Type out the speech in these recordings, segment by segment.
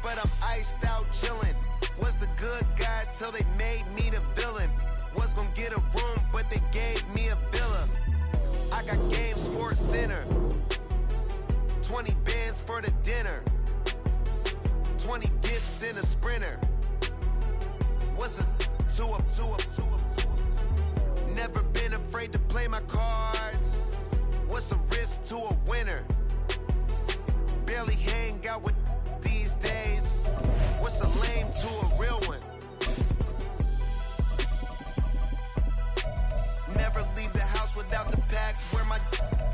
but I'm iced out chillin'. Was the good guy till they made me the villain. Was gonna get a room, but they gave me a villa. I got Game Sports Center. 20 bands for the dinner. 20 dips in a sprinter. What's a two up? Never been afraid to play my cards. What's a risk to a winner? Barely hang out with these days. What's a lame to a real one? Never leave the house without the pack. Where my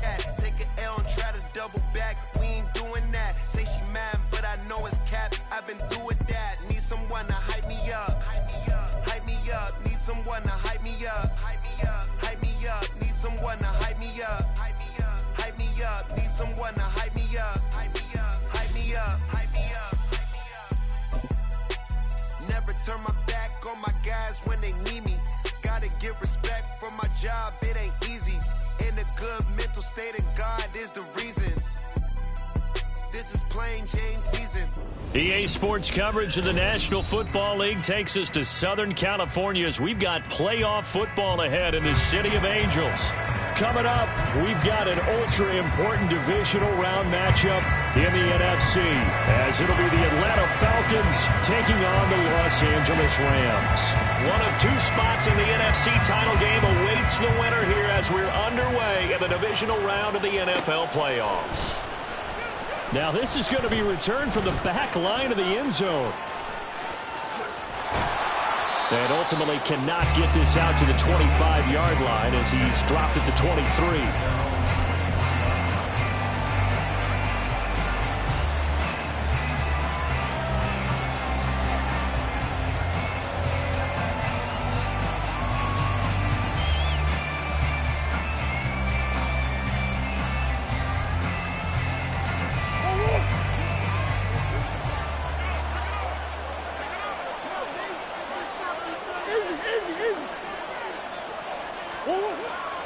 at? Take an L and try to double back. We ain't doing that. Say she mad, but I know it's cap. I've been through with that. Need someone to hype me up. Hype me up. Need someone to hype me up. Hype me up. Need someone to hype me up. Hype me up. Need someone to hype me up. Hype me up. Never turn my back on my guys when they need me. Gotta give respect for my job, it ain't easy. In a good mental state, and God is the reason. This is plain Jane season. EA Sports coverage of the National Football League takes us to Southern California as we've got playoff football ahead in the City of Angels. Coming up, we've got an ultra-important divisional round matchup in the NFC, as it'll be the Atlanta Falcons taking on the Los Angeles Rams. One of two spots in the NFC title game awaits the winner here as we're underway in the divisional round of the NFL playoffs. Now this is going to be returned from the back line of the end zone. And ultimately cannot get this out to the 25-yard line as he's dropped at the 23.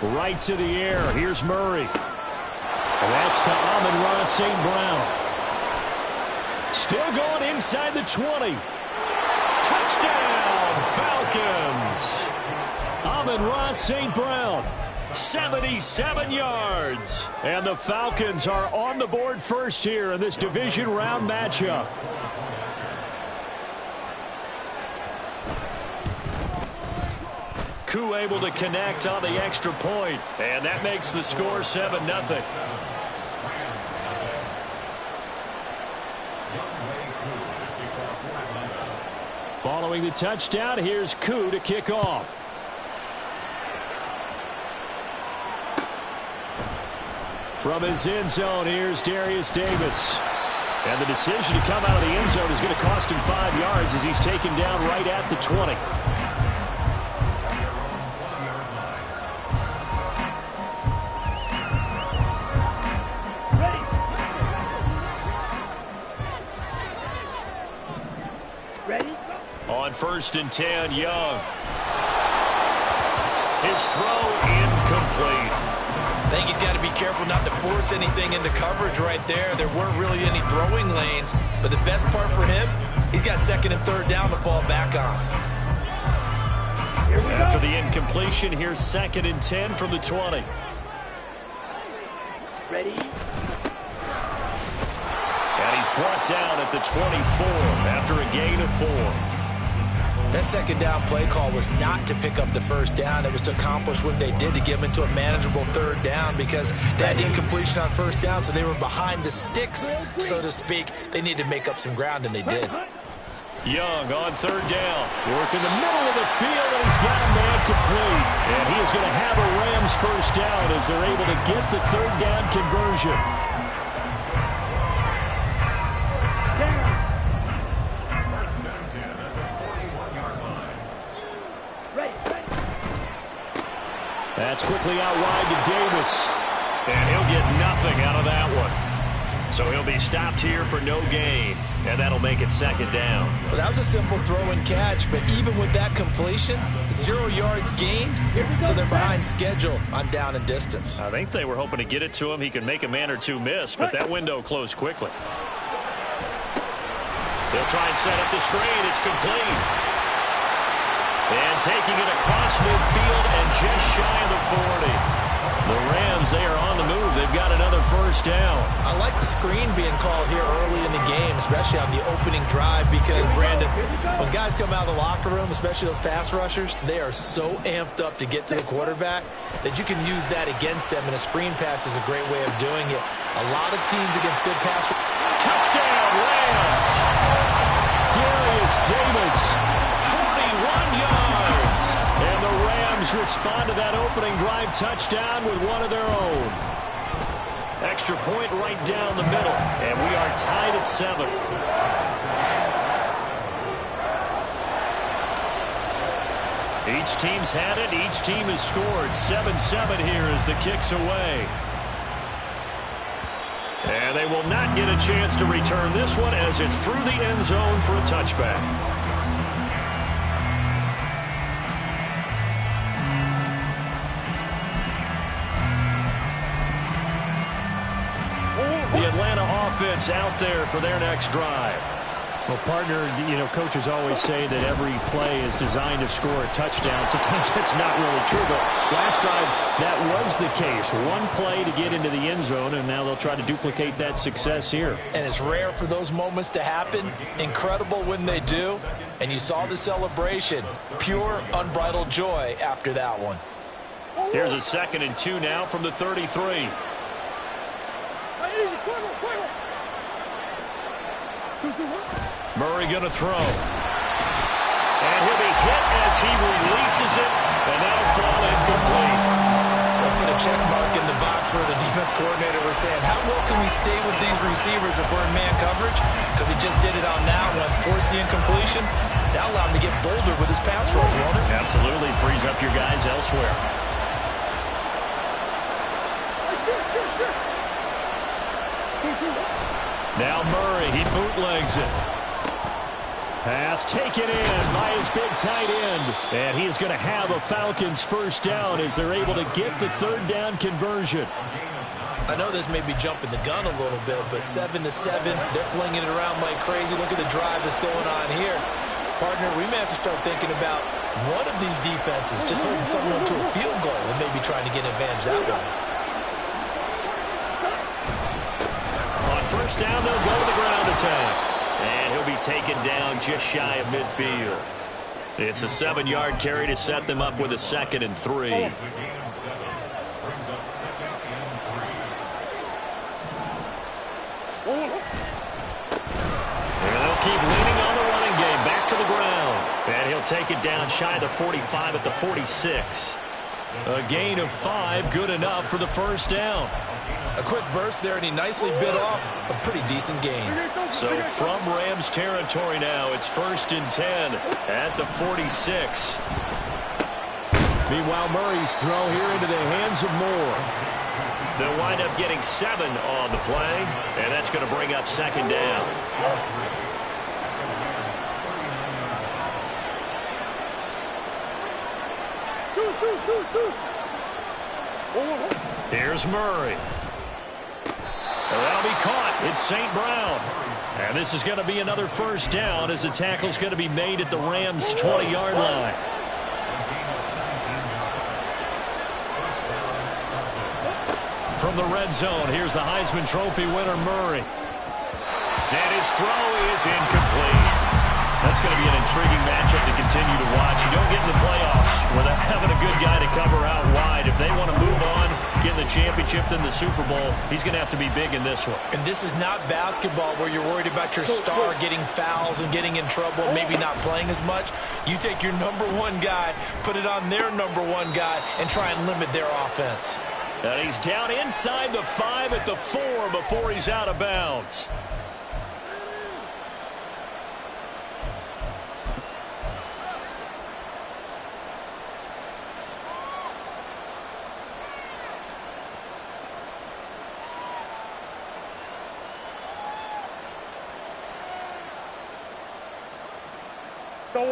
Right to the air. Here's Murray. And that's to Amon-Ra St. Brown. Still going inside the 20. Touchdown, Falcons. Amon-Ra St. Brown, 77 yards. And the Falcons are on the board first here in this division round matchup. Koo able to connect on the extra point, and that makes the score 7-0. Following the touchdown, here's Koo to kick off. From his end zone, here's Darius Davis. And the decision to come out of the end zone is going to cost him 5 yards as he's taken down right at the 20. On 1st and 10, Young. His throw incomplete. I think he's got to be careful not to force anything into coverage right there. There weren't really any throwing lanes, but the best part for him, he's got 2nd and 3rd down to fall back on. After the incompletion, here's 2nd and 10 from the 20. Ready? And he's brought down at the 24 after a gain of 4. That 2nd down play call was not to pick up the 1st down. It was to accomplish what they did to get them into a manageable 3rd down because they had incompletion on 1st down, so they were behind the sticks, so to speak. They needed to make up some ground, and they did. Young on 3rd down. Working the middle of the field, and he's got a man complete. And he is going to have a Rams 1st down as they're able to get the 3rd down conversion. That's quickly out wide to Davis. And he'll get nothing out of that one. So he'll be stopped here for no gain. And that'll make it 2nd down. Well, that was a simple throw and catch, but even with that completion, 0 yards gained, so they're behind schedule on down and distance. I think they were hoping to get it to him. He could make a man or two miss, but that window closed quickly. They'll try and set up the screen. It's complete. And taking it across midfield and just shy of the 40. The Rams, they are on the move. They've got another first down. I like the screen being called here early in the game, especially on the opening drive, because, Brandon, when guys come out of the locker room, especially those pass rushers, they are so amped up to get to the quarterback that you can use that against them, and a screen pass is a great way of doing it. A lot of teams against good pass. Touchdown, Rams! Darius Davis, 41 yards. And the Rams respond to that opening drive touchdown with one of their own. Extra point right down the middle. And we are tied at 7. Each team's had it. Each team has scored. 7-7 here as the kick's away. And they will not get a chance to return this one as it's through the end zone for a touchback. The Atlanta offense out there for their next drive. Well, partner, coaches always say that every play is designed to score a touchdown. Sometimes that's not really true, but last drive, that was the case. One play to get into the end zone, and now they'll try to duplicate that success here. And it's rare for those moments to happen. Incredible when they do. And you saw the celebration. Pure, unbridled joy after that one. Here's a 2nd and 2 now from the 33. Murray going to throw. And he'll be hit as he releases it, and that'll fall incomplete. They'll put a check mark in the box where the defense coordinator was saying, how well can we stay with these receivers if we're in man coverage? Because he just did it on that one, forced the incompletion. That allowed him to get bolder with his pass rush, won't it? Absolutely, frees up your guys elsewhere. Now Murray, he bootlegs it. Pass taken in by his big tight end. And he is going to have a Falcons first down as they're able to get the 3rd down conversion. I know this may be jumping the gun a little bit, but 7-7, they're flinging it around like crazy. Look at the drive that's going on here. Partner, we may have to start thinking about one of these defenses just holding someone to a field goal and maybe trying to get an advantage that way. On first down, they'll go to the ground attack. And he'll be taken down just shy of midfield. It's a 7-yard carry to set them up with a 2nd and 3. And they'll keep leaning on the running game. Back to the ground. And he'll take it down shy of the 45 at the 46. A gain of 5, good enough for the first down. A quick burst there, and he nicely bit off a pretty decent gain. So from Rams territory now, it's 1st and 10 at the 46. Meanwhile, Murray's throw here into the hands of Moore. They'll wind up getting 7 on the play, and that's going to bring up 2nd down. Here's Murray. That'll be caught. It's St. Brown. And this is going to be another first down as the tackle's going to be made at the Rams' 20-yard line. From the red zone, here's the Heisman Trophy winner, Murray. And his throw is incomplete. That's going to be an intriguing matchup to continue to watch. You don't get in the playoffs without having a good guy to cover out wide. If they want to move on, get in the championship, then the Super Bowl, he's going to have to be big in this one. And this is not basketball where you're worried about your star getting fouls and getting in trouble and maybe not playing as much. You take your #1 guy, put it on their #1 guy, and try and limit their offense. And he's down inside the 5 at the 4 before he's out of bounds.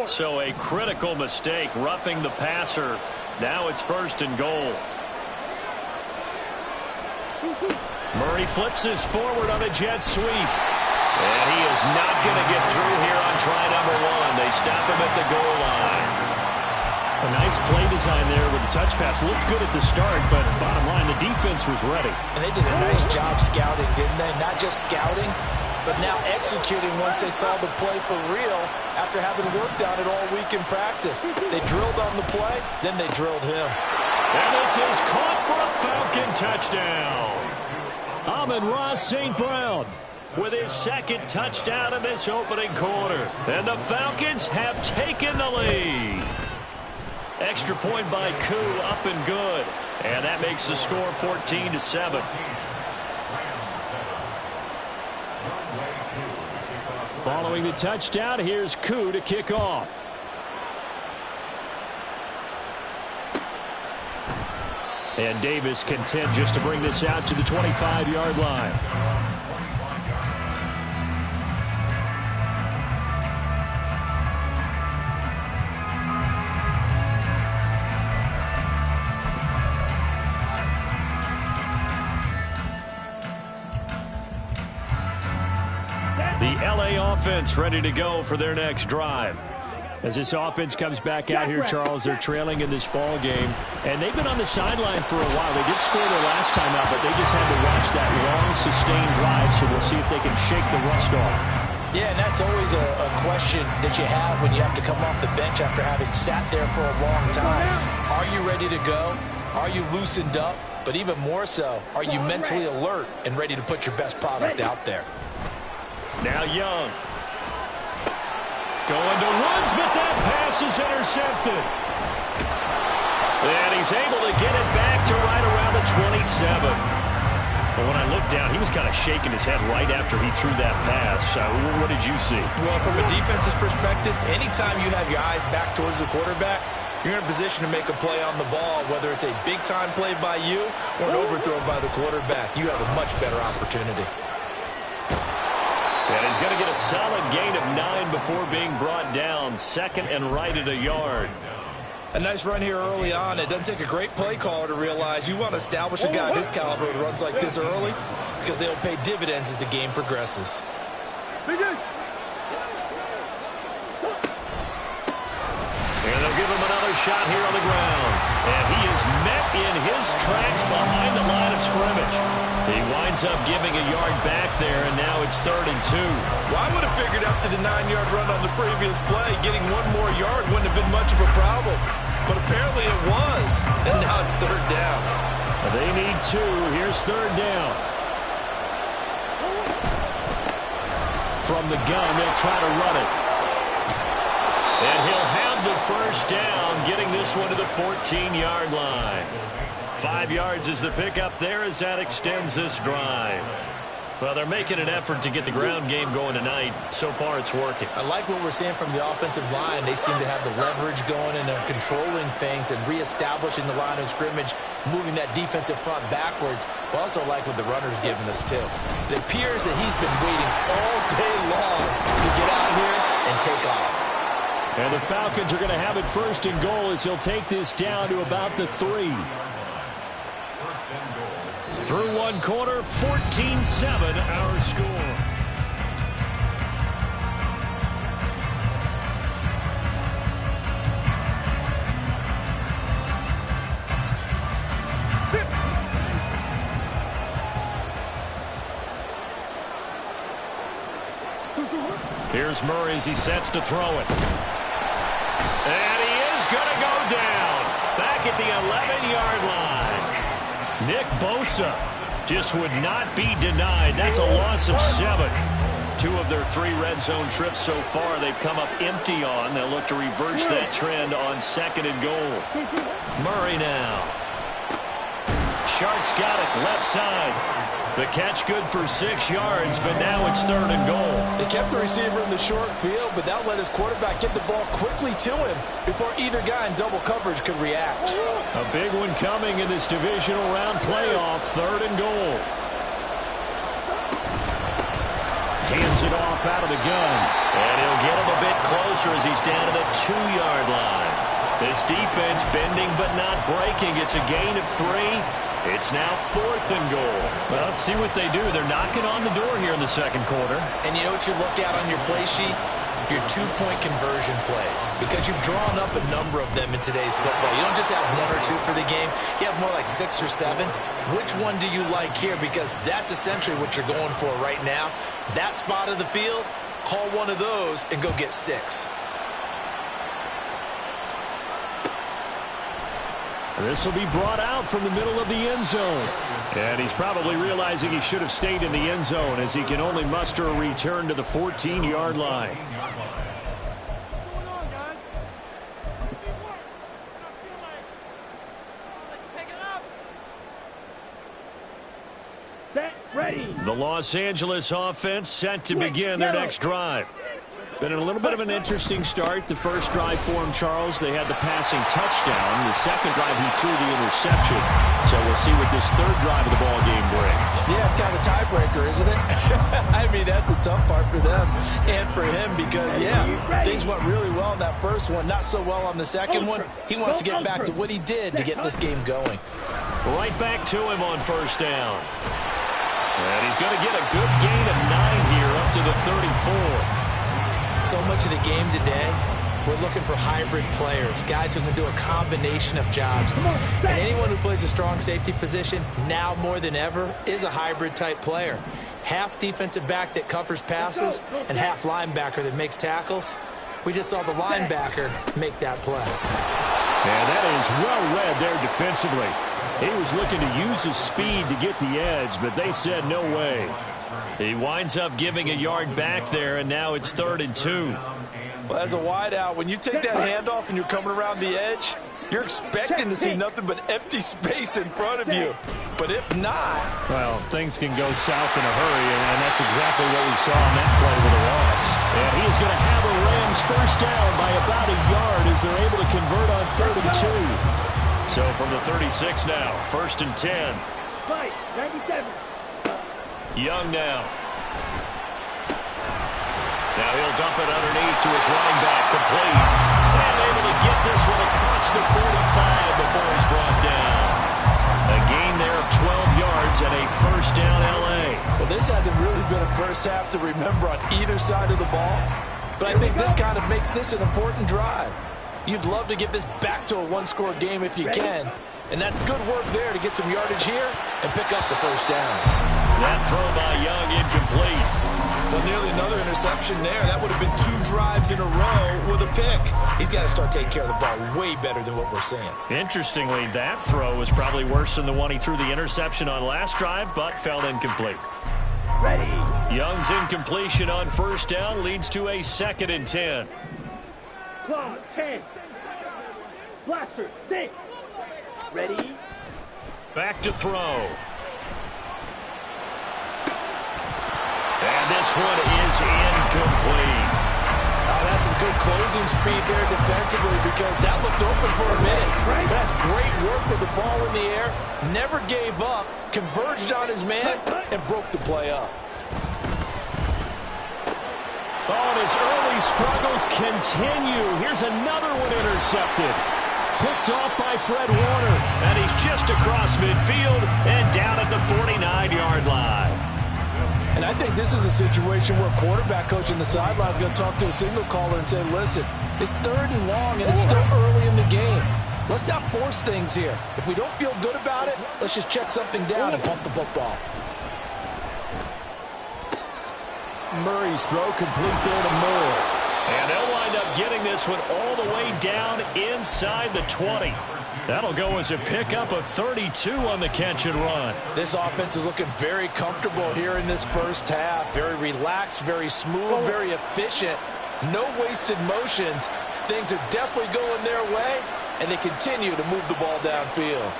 So a critical mistake, roughing the passer. Now it's 1st and goal. Murray flips his forward on a jet sweep. And he is not going to get through here on try number 1. They stop him at the goal line. A nice play design there with the touch pass. Looked good at the start, but bottom line, the defense was ready. And they did a nice job scouting, didn't they? Not just scouting, but now executing once they saw the play for real after having worked on it all week in practice. They drilled on the play, then they drilled him. And this is caught for a Falcon touchdown. Amon-Ra St. Brown with his second touchdown in this opening quarter. And the Falcons have taken the lead. Extra point by Koo, up and good. And that makes the score 14-7. Following the touchdown, here's Koo to kick off. And Davis content just to bring this out to the 25-yard line. The LA offense ready to go for their next drive. As this offense comes back out here, Charles, they're trailing in this ball game, and they've been on the sideline for a while. They did score their last time out, but they just had to watch that long, sustained drive, so we'll see if they can shake the rust off. Yeah, and that's always a question that you have when you have to come off the bench after having sat there for a long time. Are you ready to go? Are you loosened up? But even more so, are you mentally alert and ready to put your best product out there? Now Young. Going to Woods, but that pass is intercepted. And he's able to get it back to right around the 27. But when I looked down, he was kind of shaking his head right after he threw that pass. What did you see? Well, from a defense's perspective, anytime you have your eyes back towards the quarterback, you're in a position to make a play on the ball, whether it's a big-time play by you or an overthrow by the quarterback. You have a much better opportunity. And he's going to get a solid gain of 9 before being brought down. Second and right at a yard. A nice run here early on. It doesn't take a great play caller to realize you want to establish a guy of his caliber with runs like this early because they'll pay dividends as the game progresses. And they'll give him another shot here on the ground. And he is met in his tracks behind the line of scrimmage. He winds up giving a yard back there, and now it's 3rd and 2. Well, I would have figured after the 9-yard run on the previous play, getting one more yard wouldn't have been much of a problem. But apparently it was, and now it's 3rd down. They need 2. Here's 3rd down. From the gun, they'll try to run it. And he'll have the first down, getting this one to the 14-yard line. 5 yards is the pickup there as that extends this drive. Well, they're making an effort to get the ground game going tonight. So far, it's working. I like what we're seeing from the offensive line. They seem to have the leverage going, and they're controlling things and reestablishing the line of scrimmage, moving that defensive front backwards. But also like what the runner's giving us, too. It appears that he's been waiting all day long to get out here and take off. And the Falcons are going to have it 1st and goal as he'll take this down to about the 3. Through one quarter, 14-7 our score. Here's Murray as he sets to throw it. And he is going to go down. Back at the 11-yard line. Nick Bosa just would not be denied. That's a loss of 7. 2 of their 3 red zone trips so far they've come up empty on. They'll look to reverse that trend on 2nd and goal. Murray now. Shark's got it left side. The catch good for 6 yards, but now it's 3rd and goal. They kept the receiver in the short field, but that let his quarterback get the ball quickly to him before either guy in double coverage could react. A big one coming in this divisional round playoff. 3rd and goal. Hands it off out of the gun. And he'll get him a bit closer as he's down to the 2-yard line. This defense bending but not breaking. It's a gain of 3. It's now 4th and goal. Well, let's see what they do. They're knocking on the door here in the second quarter. And you know what you look at on your play sheet? Your 2-point conversion plays, because you've drawn up a number of them in today's football. You don't just have 1 or 2 for the game. You have more like 6 or 7. Which one do you like here? Because that's essentially what you're going for right now. That spot of the field, call one of those and go get 6. This will be brought out from the middle of the end zone. And he's probably realizing he should have stayed in the end zone, as he can only muster a return to the 14-yard line. The Los Angeles offense set to begin their next drive. Been a little bit of an interesting start. The first drive for him, Charles, they had the passing touchdown. The second drive, he threw the interception. So we'll see what this third drive of the ball game brings. Yeah, it's kind of a tiebreaker, isn't it? I mean, that's the tough part for them and for him because, yeah, things went really well in that first one, not so well on the second one. He wants to get back to what he did to get this game going. Right back to him on first down. And he's going to get a good gain of 9 here up to the 34. So much of the game today, we're looking for hybrid players, guys who can do a combination of jobs. And anyone who plays a strong safety position, now more than ever, is a hybrid type player. Half defensive back that covers passes and half linebacker that makes tackles. We just saw the linebacker make that play. And that is well read there defensively. He was looking to use his speed to get the edge, but they said no way. He winds up giving a yard back there, and now it's 3rd and 2. Well, as a wideout, when you take that handoff and you're coming around the edge, you're expecting to see nothing but empty space in front of you. But if not... Well, things can go south in a hurry, and that's exactly what we saw on that play with a loss. And he is going to have a Rams first down by about a yard as they're able to convert on 3rd and 2. So from the 36 now, 1st and 10. 97. Young now. Now he'll dump it underneath to his running back, complete. And able to get this one across the 45 before he's brought down. A gain there of 12 yards and a first down L.A. Well, this hasn't really been a first half to remember on either side of the ball. But I think this kind of makes this an important drive. You'd love to get this back to a one-score game if you can. And that's good work there to get some yardage here and pick up the first down. That throw by Young incomplete. Well, nearly another interception there. That would have been 2 drives in a row with a pick. He's got to start taking care of the ball way better than what we're seeing. Interestingly, that throw was probably worse than the one he threw the interception on last drive, but fell incomplete. Ready. Young's incompletion on first down leads to a 2nd and 10. Claw, 10. Blaster, 6. Ready. Back to throw. And this one is incomplete. Oh, that's some good closing speed there defensively because that looked open for a minute. That's great work with the ball in the air. Never gave up, converged on his man, and broke the play up. Oh, and his early struggles continue. Here's another one intercepted. Picked off by Fred Warner. And he's just across midfield and down at the 49-yard line. And I think this is a situation where a quarterback coach on the sideline is going to talk to a signal caller and say, listen, it's 3rd and long and it's still early in the game. Let's not force things here. If we don't feel good about it, let's just check something down and pump the football. Murray's throw complete there to Moore. And they'll wind up getting this one all the way down inside the 20. That'll go as a pickup of 32 on the catch and run. This offense is looking very comfortable here in this first half. Very relaxed, very smooth, very efficient. No wasted motions. Things are definitely going their way, and they continue to move the ball downfield.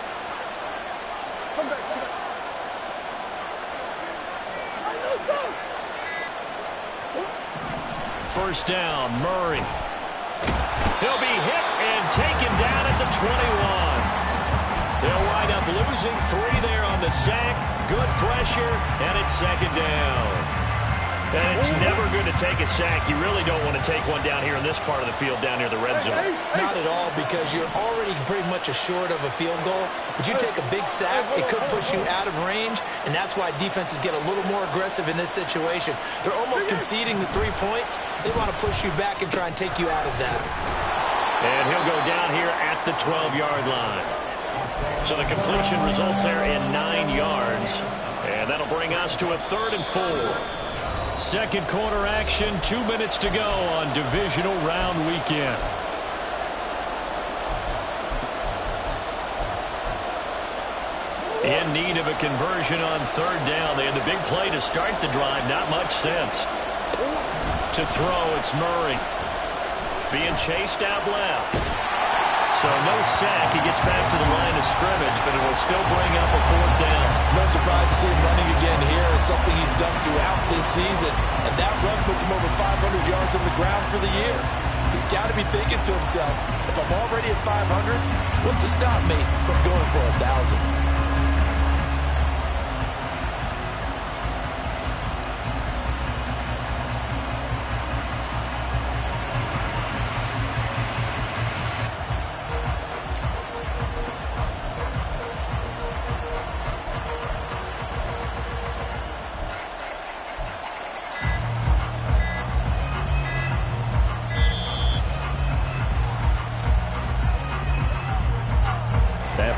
First down, Murray. He'll be hit and taken down at the 21. They'll wind up losing 3 there on the sack. Good pressure, and it's 2nd down. And it's never good to take a sack. You really don't want to take one down here in this part of the field, down near the red zone. Not at all, because you're already pretty much assured of a field goal. But you take a big sack, it could push you out of range, and that's why defenses get a little more aggressive in this situation. They're almost conceding the 3 points. They want to push you back and try and take you out of that. And he'll go down here at the 12-yard line. So the completion results there in 9 yards. And that'll bring us to a 3rd and 4. Second quarter action, 2 minutes to go on divisional round weekend. In need of a conversion on 3rd down. They had the big play to start the drive. Not much sense. To throw, it's Murray. Being chased out left. So no sack. He gets back to the line of scrimmage, but it will still bring up a 4th down. No surprise to see him running again here. It's something he's done throughout this season. And that run puts him over 500 yards on the ground for the year. He's got to be thinking to himself, if I'm already at 500, what's to stop me from going for 1,000?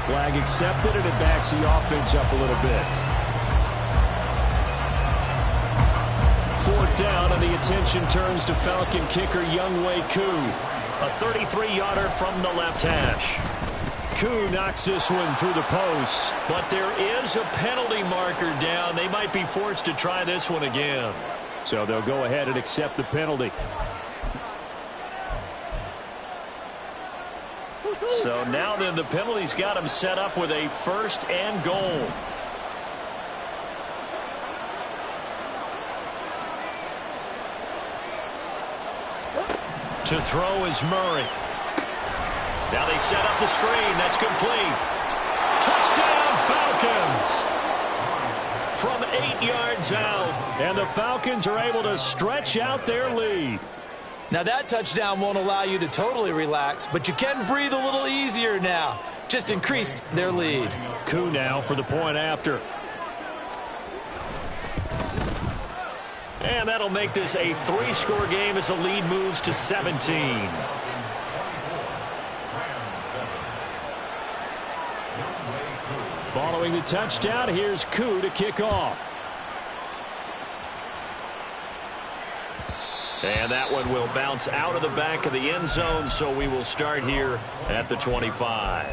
Flag accepted, and it backs the offense up a little bit. 4th down, and the attention turns to Falcon kicker Younghoe Koo. A 33-yarder from the left hash. Koo knocks this one through the post. But there is a penalty marker down. They might be forced to try this one again. So they'll go ahead and accept the penalty. So now then, the penalty's got him set up with a 1st and goal. To throw is Murray. Now they set up the screen. That's complete. Touchdown, Falcons! From 8 yards out. And the Falcons are able to stretch out their lead. Now that touchdown won't allow you to totally relax, but you can breathe a little easier now. Just increased their lead. Koo now for the point after. And that'll make this a 3-score game as the lead moves to 17. Following the touchdown, here's Koo to kick off. And that one will bounce out of the back of the end zone, so we will start here at the 25.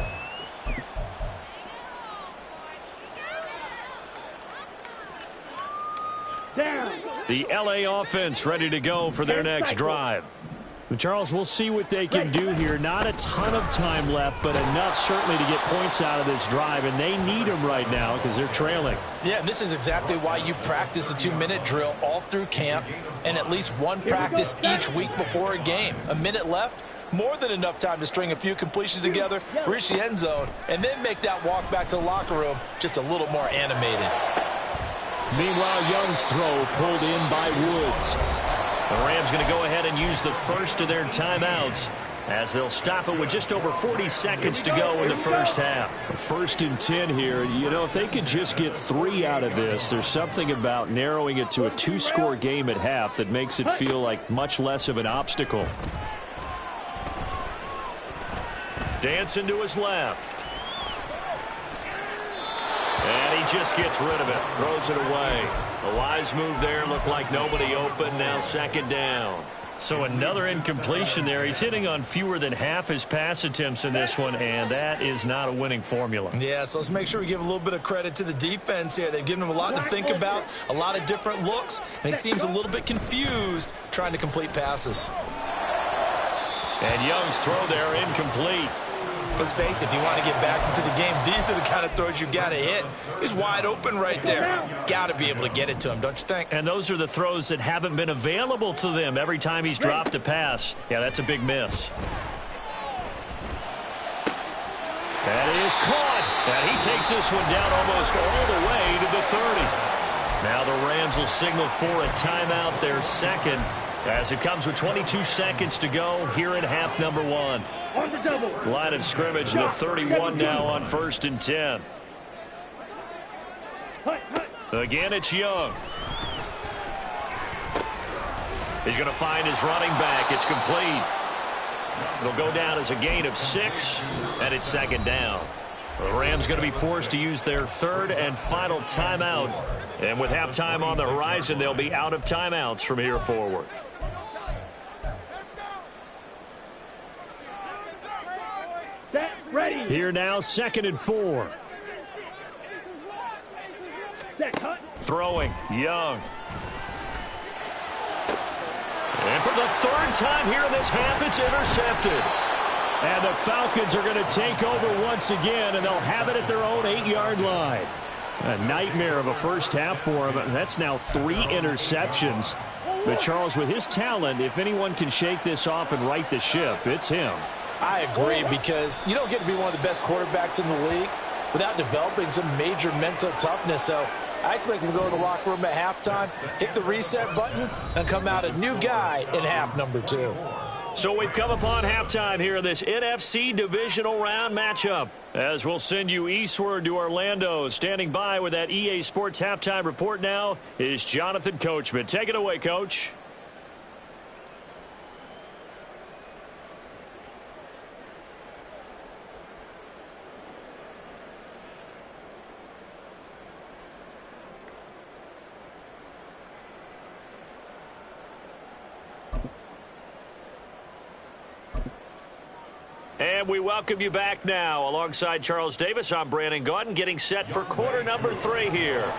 Down. The L.A. offense ready to go for their next drive. Charles, we'll see what they can do here. Not a ton of time left, but enough certainly to get points out of this drive, and they need them right now because they're trailing. Yeah, and this is exactly why you practice a 2-minute drill all through camp and at least one practice each week before a game. A minute left, more than enough time to string a few completions together, reach the end zone, and then make that walk back to the locker room just a little more animated. Meanwhile, Young's throw pulled in by Woods. The Rams going to go ahead and use the first of their timeouts as they'll stop it with just over 40 seconds to go in the first half. 1st and 10 here. You know, if they could just get 3 out of this, there's something about narrowing it to a 2-score game at half that makes it feel like much less of an obstacle. Dancing to his left. And he just gets rid of it. Throws it away. A wise move there. Looked like nobody open. Now 2nd down. So another incompletion there. He's hitting on fewer than half his pass attempts in this one, and that is not a winning formula. Yeah, so let's make sure we give a little bit of credit to the defense here. They've given him a lot to think about, a lot of different looks, and he seems a little bit confused trying to complete passes. And Young's throw there incomplete. Let's face it, if you want to get back into the game, these are the kind of throws you got to hit. He's wide open right there. Got to be able to get it to him, don't you think? And those are the throws that haven't been available to them every time he's dropped a pass. Yeah, that's a big miss. That is caught. And he takes this one down almost all the way to the 30. Now the Rams will signal for a timeout, their second, as it comes with 22 seconds to go here in half number one. On the double. Line of scrimmage, the 31 now on 1st and 10. Again, it's Young. He's going to find his running back. It's complete. It'll go down as a gain of 6, and it's second down. The Rams going to be forced to use their third and final timeout. And with halftime on the horizon, they'll be out of timeouts from here forward. Set, ready. Here now, 2nd and 4. Set, cut. Throwing, Young. And for the third time here in this half, it's intercepted. And the Falcons are going to take over once again, and they'll have it at their own 8-yard line. A nightmare of a first half for him. That's now 3 interceptions. But Charles, with his talent, if anyone can shake this off and right the ship, it's him. I agree, because you don't get to be one of the best quarterbacks in the league without developing some major mental toughness. So I expect him to go to the locker room at halftime, hit the reset button, and come out a new guy in half number 2. So we've come upon halftime here in this NFC divisional round matchup. As we'll send you eastward to Orlando. Standing by with that EA Sports halftime report now is Jonathan Coachman. Take it away, Coach. And we welcome you back now. Alongside Charles Davis, I'm Brandon Gaudin, getting set for quarter number 3 here.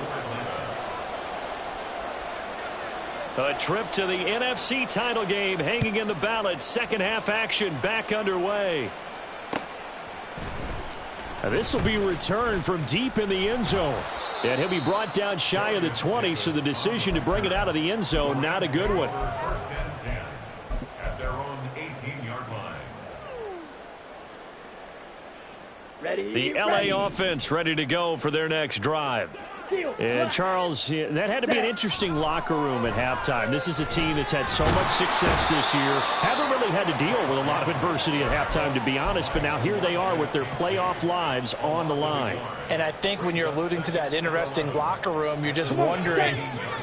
A trip to the NFC title game hanging in the balance. Second half action back underway. Now this will be returned from deep in the end zone. And he'll be brought down shy of the 20, so the decision to bring it out of the end zone, not a good one. The LA offense ready to go for their next drive. And Charles, that had to be an interesting locker room at halftime. This is a team that's had so much success this year. Haven't really had to deal with a lot of adversity at halftime, to be honest. But now here they are with their playoff lives on the line. And I think when you're alluding to that interesting locker room, you're just wondering,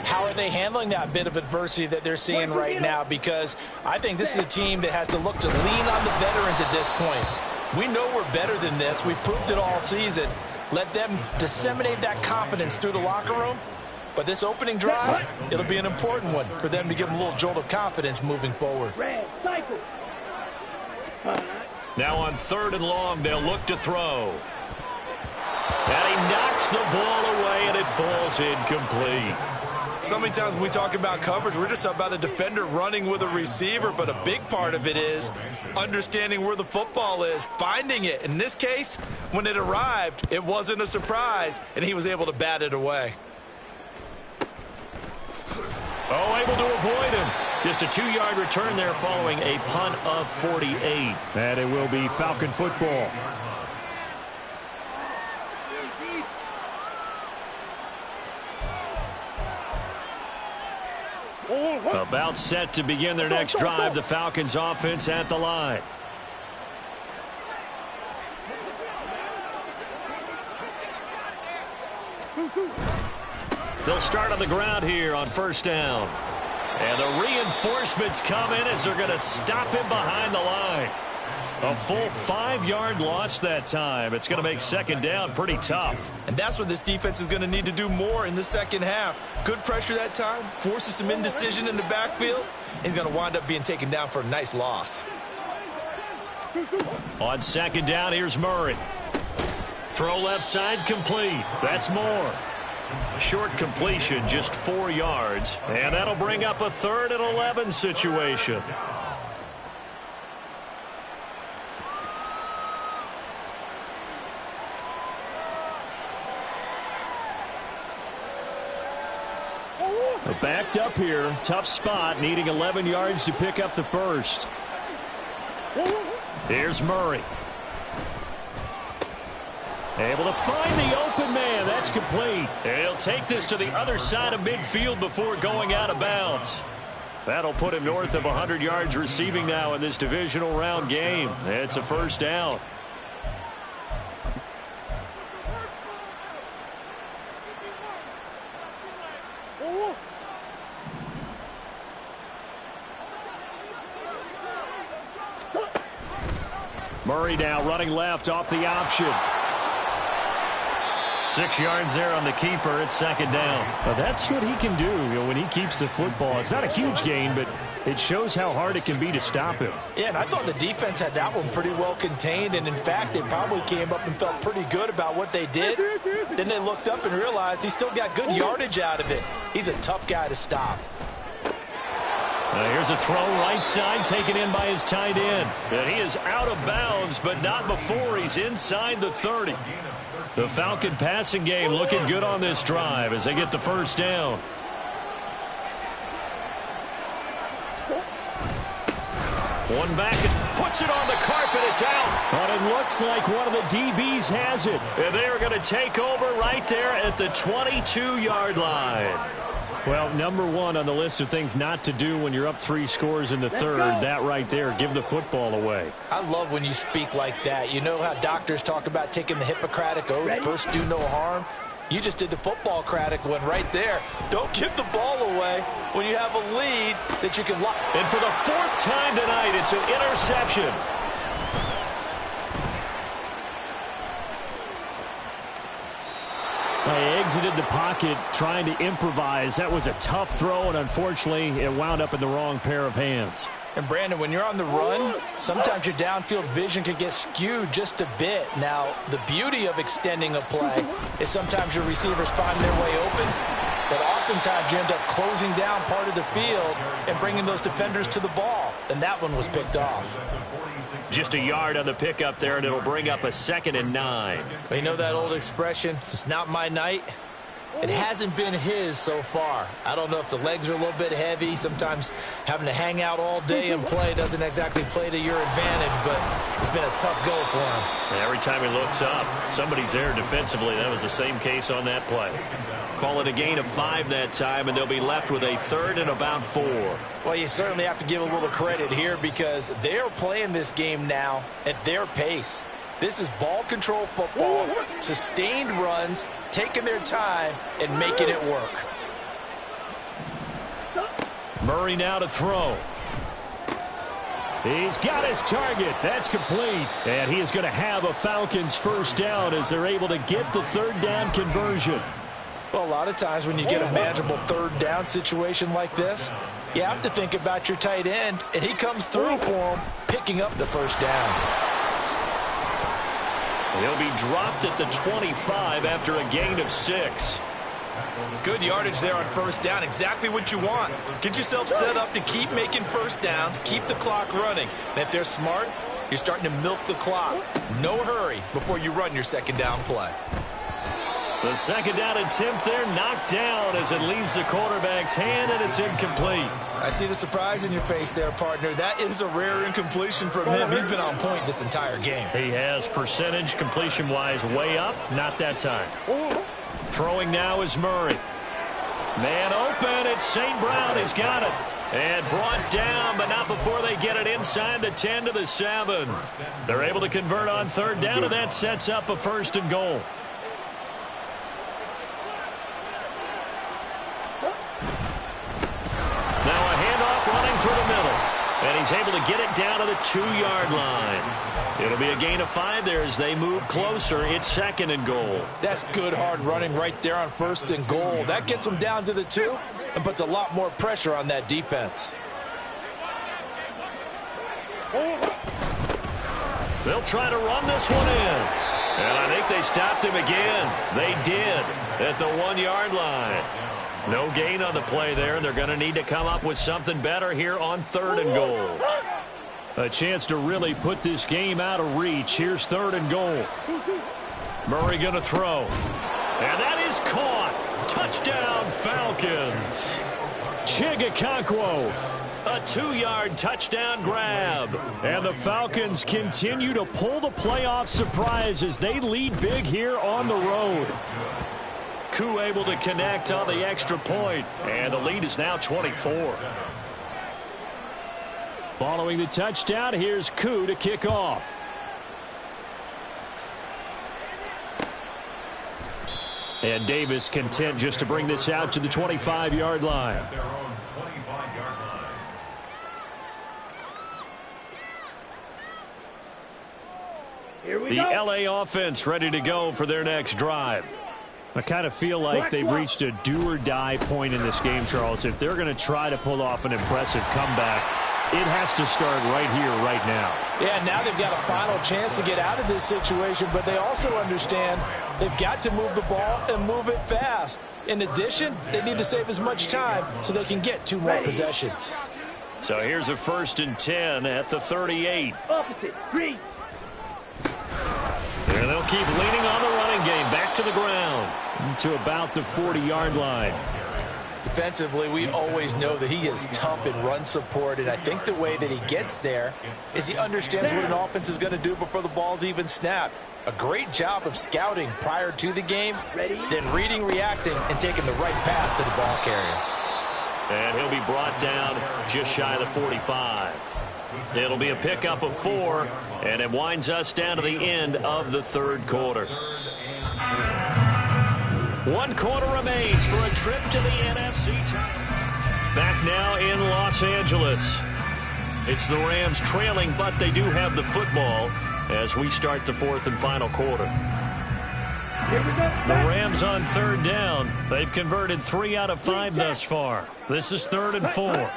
how are they handling that bit of adversity that they're seeing right now? Because I think this is a team that has to look to lean on the veterans at this point. We know we're better than this. We've proved it all season. Let them disseminate that confidence through the locker room. But this opening drive, it'll be an important one for them to give them a little jolt of confidence moving forward. Now on 3rd and long, they'll look to throw. And he knocks the ball away, and it falls incomplete. So many times when we talk about coverage, we're just about a defender running with a receiver, but a big part of it is understanding where the football is, finding it. In this case, when it arrived, it wasn't a surprise, and he was able to bat it away. Oh, able to avoid him. Just a 2-yard return there following a punt of 48. And it will be Falcon football. About set to begin their next drive, the Falcons offense at the line. They'll start on the ground here on 1st down. And the reinforcements come in as they're going to stop him behind the line. A full 5-yard loss that time. It's going to make 2nd down pretty tough. And that's what this defense is going to need to do more in the second half. Good pressure that time, forces some indecision in the backfield. He's going to wind up being taken down for a nice loss. On 2nd down, here's Murray. Throw left side, complete. That's Moore. Short completion, just 4 yards. And that'll bring up a 3rd and 11 situation. Backed up here, tough spot, needing 11 yards to pick up the first. Here's Murray. Able to find the open man. That's complete. And he'll take this to the other side of midfield before going out of bounds. That'll put him north of 100 yards receiving now in this divisional round game. It's a first down. Murray now running left off the option. 6 yards there on the keeper. It's second down. Well, that's what he can do, when he keeps the football. It's not a huge gain, but it shows how hard it can be to stop him. Yeah, and I thought the defense had that one pretty well contained, and in fact, they probably came up and felt pretty good about what they did. Then they looked up and realized he still got good yardage out of it. He's a tough guy to stop. Here's a throw right side taken in by his tight end. And he is out of bounds, but not before he's inside the 30. The Falcon passing game looking good on this drive as they get the first down. One back and puts it on the carpet. It's out. But it looks like one of the DBs has it. And they are going to take over right there at the 22-yard line. Well, number one on the list of things not to do when you're up 3 scores in the third, that right there, give the football away. I love when you speak like that. You know how doctors talk about taking the Hippocratic Oath, first do no harm? You just did the football-cratic one right there. Don't give the ball away when you have a lead that you can lock. And for the 4th time tonight, it's an interception. They exited the pocket trying to improvise. That was a tough throw, and unfortunately, it wound up in the wrong pair of hands. And, Brandon, when you're on the run, sometimes your downfield vision can get skewed just a bit. Now, the beauty of extending a play is sometimes your receivers find their way open, but oftentimes you end up closing down part of the field and bringing those defenders to the ball, and that one was picked off. Just a yard on the pickup there, and it'll bring up a 2nd and 9. You know that old expression, it's not my night? It hasn't been his so far. I don't know if the legs are a little bit heavy. Sometimes having to hang out all day and play doesn't exactly play to your advantage, but it's been a tough go for him. And every time he looks up, somebody's there defensively. That was the same case on that play. Call it a gain of 5 that time, and they'll be left with a 3rd and about 4. Well, you certainly have to give a little credit here because they're playing this game now at their pace. This is ball control football, sustained runs, taking their time, and making it work. Murray now to throw. He's got his target. That's complete. And he is going to have a Falcons first down as they're able to get the 3rd down conversion. Well, a lot of times when you get a manageable 3rd down situation like this, you have to think about your tight end, and he comes through for him, picking up the first down. He'll be dropped at the 25 after a gain of 6. Good yardage there on first down. Exactly what you want. Get yourself set up to keep making first downs, keep the clock running. And if they're smart, you're starting to milk the clock. No hurry before you run your 2nd down play. The 2nd down attempt there knocked down as it leaves the quarterback's hand, and it's incomplete. I see the surprise in your face there, partner. That is a rare incompletion from him. He's been on point this entire game. He has percentage completion-wise way up. Not that time. Throwing now is Murray. Man open. It's St. Brown. He's got it. And brought down, but not before they get it inside the 10 to the 7. They're able to convert on 3rd down, and that sets up a 1st and goal. Now a handoff running through the middle. And he's able to get it down to the 2-yard line. It'll be a gain of 5 there as they move closer. It's 2nd and goal. That's good hard running right there on 1st and goal. That gets them down to the 2 and puts a lot more pressure on that defense. They'll try to run this one in. And I think they stopped him again. They did at the 1-yard line. No gain on the play there, and they're going to need to come up with something better here on 3rd and goal. A chance to really put this game out of reach. Here's 3rd and goal. Murray going to throw. And that is caught. Touchdown, Falcons. Chigakonkwo A 2-yard touchdown grab. And the Falcons continue to pull the playoff surprise as they lead big here on the road. Koo able to connect on the extra point, and the lead is now 24. Following the touchdown, here's Koo to kick off. And Davis content just to bring this out to the 25-yard line. Here we The go. LA offense ready to go for their next drive. I kind of feel like they've reached a do-or-die point in this game, Charles. If they're going to try to pull off an impressive comeback, it has to start right here, right now. Yeah, now they've got a final chance to get out of this situation, but they also understand they've got to move the ball and move it fast. In addition, they need to save as much time so they can get 2 more possessions. So here's a 1st and 10 at the 38. Opposite. Green. And they'll keep leaning on the running game. Back to the ground. To about the 40-yard line. Defensively, we always know that he is tough in run support, and I think the way that he gets there is he understands what an offense is going to do before the ball's even snapped. A great job of scouting prior to the game, then reading, reacting, and taking the right path to the ball carrier. And he'll be brought down just shy of the 45. It'll be a pickup of 4, and it winds us down to the end of the 3rd quarter. 1 quarter remains for a trip to the NFC tournament. Back now in Los Angeles. It's the Rams trailing, but they do have the football as we start the 4th and final quarter. Here we go. The Rams on 3rd down. They've converted 3 out of 5 thus far. This is 3rd and 4.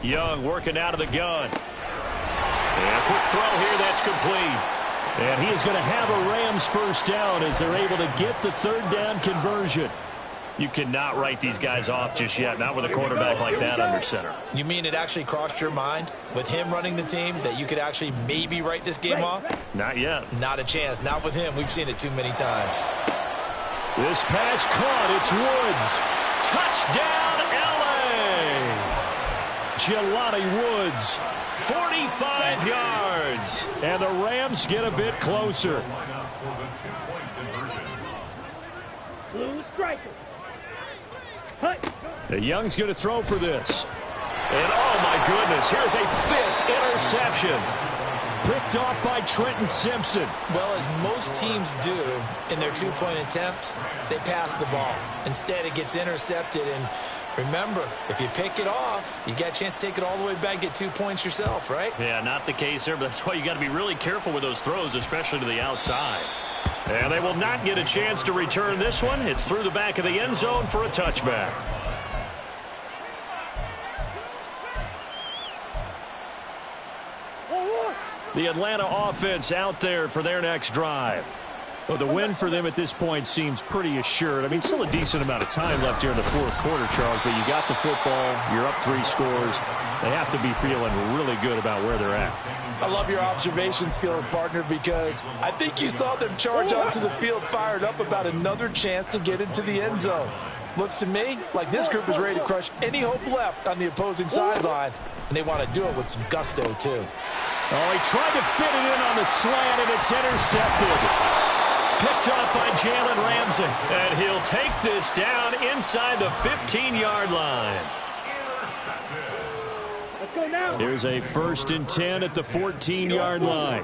Young working out of the gun. And a quick throw here, that's complete. And he is going to have a Rams 1st down as they're able to get the 3rd down conversion. You cannot write these guys off just yet, not with a quarterback like that under center. You mean it actually crossed your mind with him running the team that you could actually maybe write this game off? Not yet. Not a chance. Not with him. We've seen it too many times. This pass caught. It's Woods. Touchdown, L.A. Jelani Woods. 45 yards. And the Rams get a bit closer. Blue striker. Hut. The Young's going to throw for this. And oh my goodness, here's a 5th interception. Picked off by Trenton Simpson. Well, as most teams do in their 2-point attempt, they pass the ball. Instead, it gets intercepted. And remember, if you pick it off, you got a chance to take it all the way back, get 2 points yourself, right? Yeah, not the case there, but that's why you got to be really careful with those throws, especially to the outside. And they will not get a chance to return this one. It's through the back of the end zone for a touchback. The Atlanta offense out there for their next drive. Well, the win for them at this point seems pretty assured. I mean, still a decent amount of time left here in the 4th quarter, Charles, but you got the football, you're up 3 scores. They have to be feeling really good about where they're at. I love your observation skills, partner, because I think you saw them charge onto the field fired up about another chance to get into the end zone. Looks to me like this group is ready to crush any hope left on the opposing sideline, and they want to do it with some gusto, too. Oh, he tried to fit it in on the slant, and it's intercepted. Picked off by Jalen Ramsey. And he'll take this down inside the 15-yard line. Let's go now. Here's a 1st and 10 at the 14-yard line.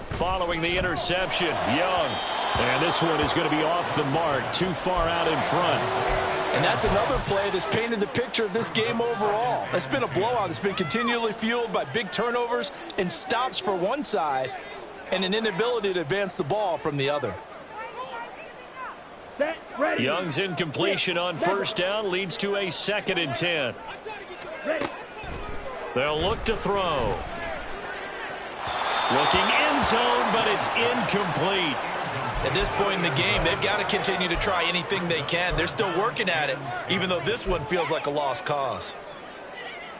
Following the interception, Young. And this one is going to be off the mark, too far out in front. And that's another play that's painted the picture of this game overall. It's been a blowout. It's been continually fueled by big turnovers and stops for one side and an inability to advance the ball from the other. Set, ready. Young's incompletion on 1st down leads to a 2nd and 10. Ready. They'll look to throw. Looking end zone, but it's incomplete. At this point in the game, they've got to continue to try anything they can. They're still working at it, even though this one feels like a lost cause.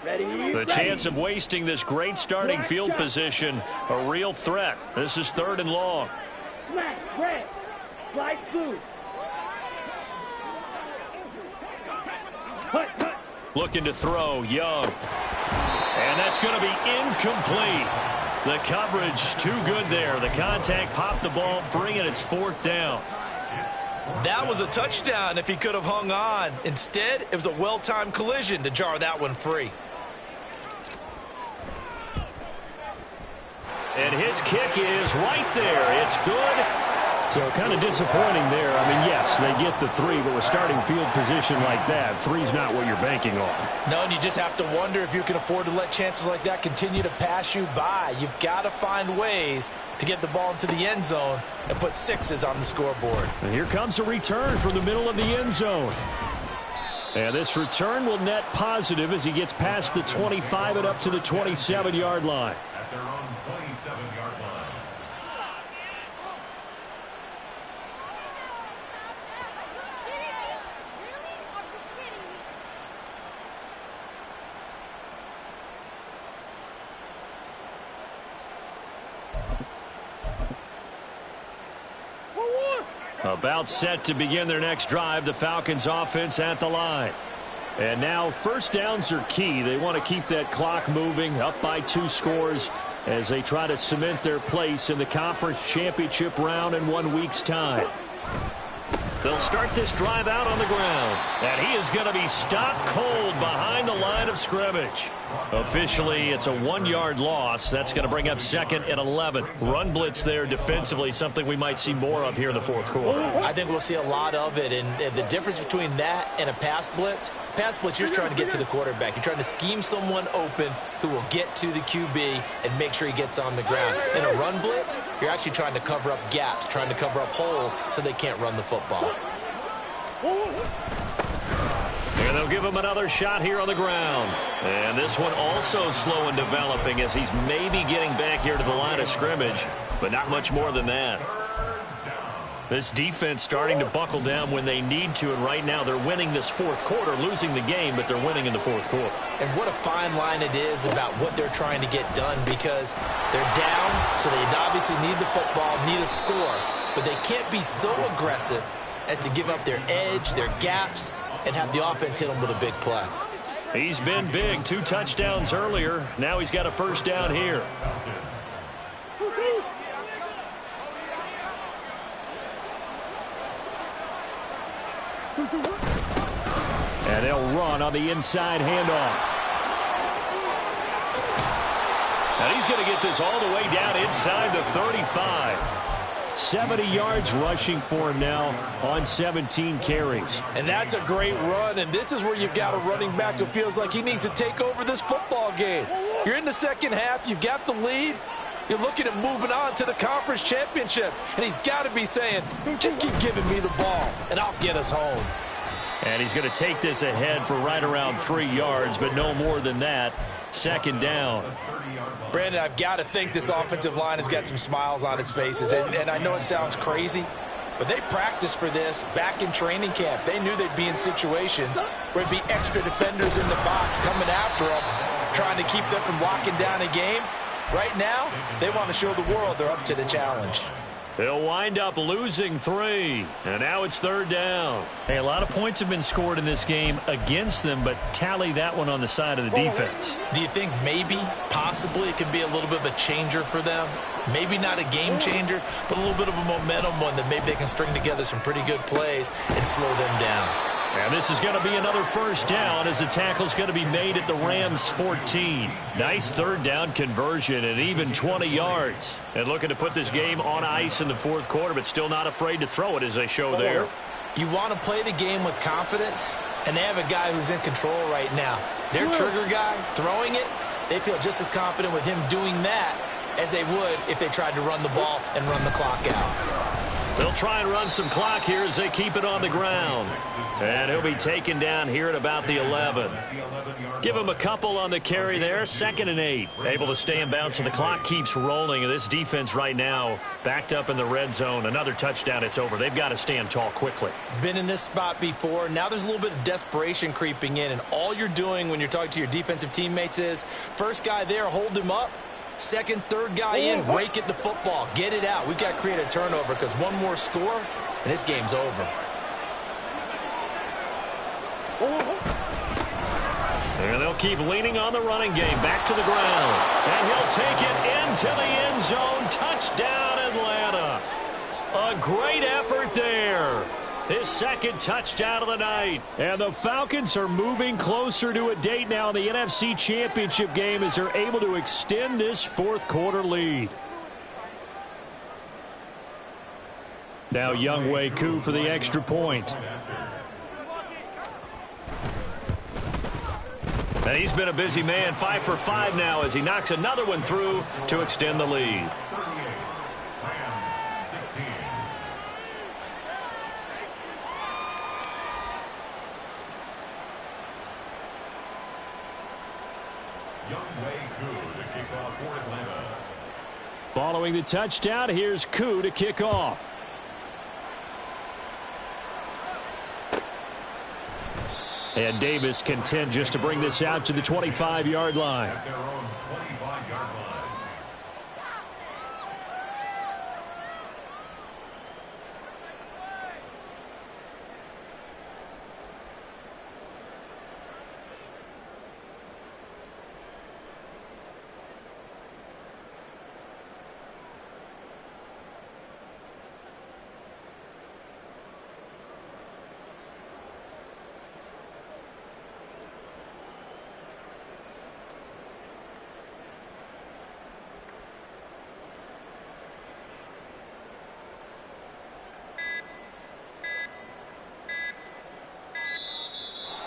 Ready. The chance of wasting this great starting field position, a real threat. This is 3rd and long. Flat, red. Slide blue. Hut, hut. Looking to throw, Young. And that's going to be incomplete. The coverage too good there. The contact popped the ball free, and it's 4th down. That was a touchdown if he could have hung on. Instead, it was a well-timed collision to jar that one free. And his kick is right there. It's good. So kind of disappointing there. I mean, yes, they get the 3, but with starting field position like that, 3's not what you're banking on. No, and you just have to wonder if you can afford to let chances like that continue to pass you by. You've got to find ways to get the ball into the end zone and put 6s on the scoreboard. And here comes a return from the middle of the end zone. And this return will net positive as he gets past the 25 and up to the 27-yard line. At their own 27-yard line. About set to begin their next drive, the Falcons offense at the line. And now first downs are key. They want to keep that clock moving, up by 2 scores as they try to cement their place in the conference championship round in 1 week's time. They'll start this drive out on the ground. And he is going to be stopped cold behind the line of scrimmage. Officially, it's a 1-yard loss. That's going to bring up 2nd and 11. Run blitz there defensively, something we might see more of here in the 4th quarter. I think we'll see a lot of it. And the difference between that and a pass blitz, you're just trying to get to the quarterback. You're trying to scheme someone open who will get to the QB and make sure he gets on the ground. In a run blitz, you're actually trying to cover up gaps, trying to cover up holes so they can't run the football. And they'll give him another shot here on the ground. And this one also slow in developing as he's maybe getting back here to the line of scrimmage, but not much more than that. This defense starting to buckle down when they need to, and right now they're winning this 4th quarter, losing the game, but they're winning in the 4th quarter. And what a fine line it is about what they're trying to get done, because they're down, so they obviously need the football, need a score, but they can't be so aggressive as to give up their edge, their gaps, and have the offense hit them with a big play. He's been big. 2 touchdowns earlier. Now he's got a first down here. And they'll run on the inside handoff. And he's going to get this all the way down inside the 35. 70 yards rushing for him now on 17 carries. And that's a great run, and this is where you've got a running back who feels like he needs to take over this football game. You're in the second half, you've got the lead, you're looking at moving on to the conference championship, and he's got to be saying, just keep giving me the ball, and I'll get us home. And he's going to take this ahead for right around 3 yards, but no more than that. 2nd down. Brandon, I've got to think this offensive line has got some smiles on its faces, and I know it sounds crazy, but they practiced for this back in training camp. They knew they'd be in situations where there'd be extra defenders in the box coming after them, trying to keep them from locking down a game. Right now, they want to show the world they're up to the challenge. They'll wind up losing 3, and now it's 3rd down. Hey, a lot of points have been scored in this game against them, but tally that one on the side of the defense. Do you think maybe, possibly, it could be a little bit of a changer for them? Maybe not a game changer, but a little bit of a momentum one that maybe they can string together some pretty good plays and slow them down. And this is going to be another first down as the tackle's going to be made at the Rams' 14. Nice 3rd down conversion and even 20 yards. And looking to put this game on ice in the 4th quarter, but still not afraid to throw it as they show there. You want to play the game with confidence, and they have a guy who's in control right now. Their trigger guy throwing it, they feel just as confident with him doing that as they would if they tried to run the ball and run the clock out. They'll try and run some clock here as they keep it on the ground. And he'll be taken down here at about the 11. Give him a couple on the carry there. 2nd and 8. Able to stay in bounds, and the clock keeps rolling. And this defense right now backed up in the red zone. Another touchdown, it's over. They've got to stand tall quickly. Been in this spot before. Now there's a little bit of desperation creeping in. And all you're doing when you're talking to your defensive teammates is, first guy there, hold him up. 2nd, 3rd guy in, rake at the football. Get it out. We've got to create a turnover because one more score, and this game's over. And they'll keep leaning on the running game. Back to the ground. And he'll take it into the end zone. Touchdown, Atlanta. A great effort there. His second touchdown of the night. And the Falcons are moving closer to a date now in the NFC Championship game as they're able to extend this fourth quarter lead. Now Younghoe Koo for the extra point. And he's been a busy man, 5 for 5 now as he knocks another one through to extend the lead. Following the touchdown, here's Koo to kick off. And Davis content just to bring this out to the 25-yard line. At their own 25-yard line.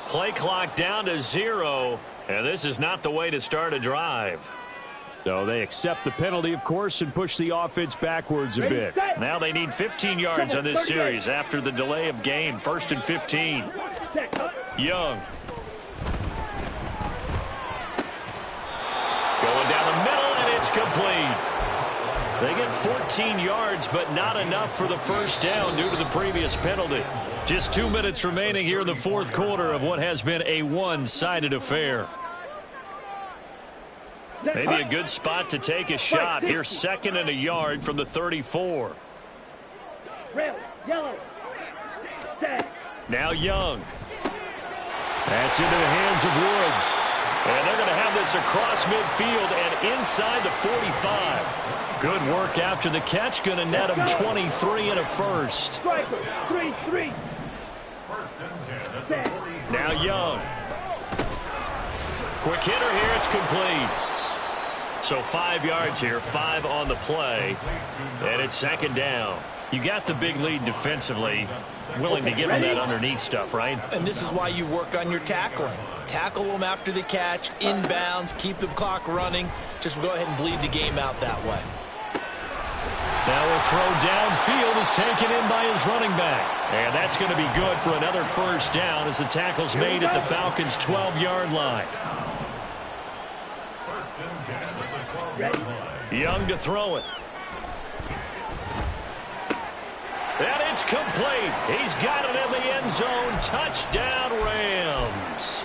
Play clock down to 0, and this is not the way to start a drive. So they accept the penalty, of course, and push the offense backwards a bit. Now they need 15 yards on this series after the delay of game. 1st and 15. Young. Going down the middle, and it's complete. They get 14 yards, but not enough for the first down due to the previous penalty. Just 2 minutes remaining here in the fourth quarter of what has been a one-sided affair. Maybe a good spot to take a shot. Here, 2nd and a yard from the 34. Now Young. That's into the hands of Woods. And they're going to have this across midfield and inside the 45. Good work after the catch. Going to net him 23 and a first. Now Young. Quick hitter here. It's complete. So 5 yards here, 5 on the play. And it's 2nd down. You got the big lead defensively. Willing to give them that underneath stuff, right? And this is why you work on your tackling. Tackle them after the catch, inbounds, keep the clock running. Just go ahead and bleed the game out that way. Now a throw downfield is taken in by his running back. And that's going to be good for another first down as the tackle's made at the Falcons' 12-yard line. Young to throw it. And it's complete. He's got it in the end zone. Touchdown, Rams.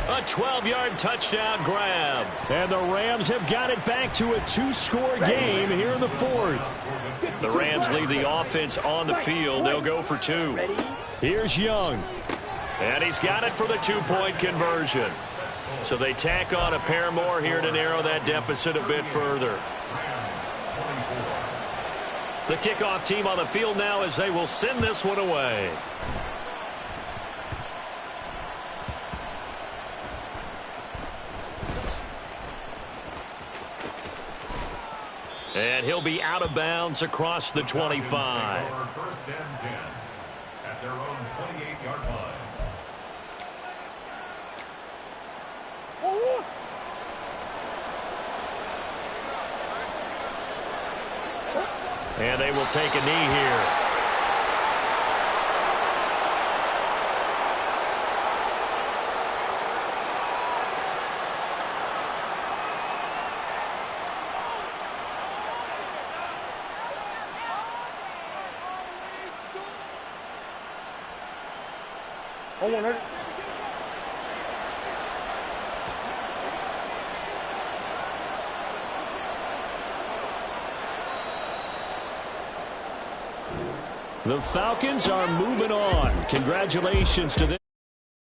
A 12-yard touchdown grab. And the Rams have got it back to a 2-score game here in the fourth. The Rams leave the offense on the field. They'll go for 2. Here's Young. And he's got it for the 2-point conversion. So they tack on a pair more here to narrow that deficit a bit further. The kickoff team on the field now as they will send this one away. And he'll be out of bounds across the 25. 1st and 10 at their own 28-yard line. And they will take a knee here. The Falcons are moving on. Congratulations to them.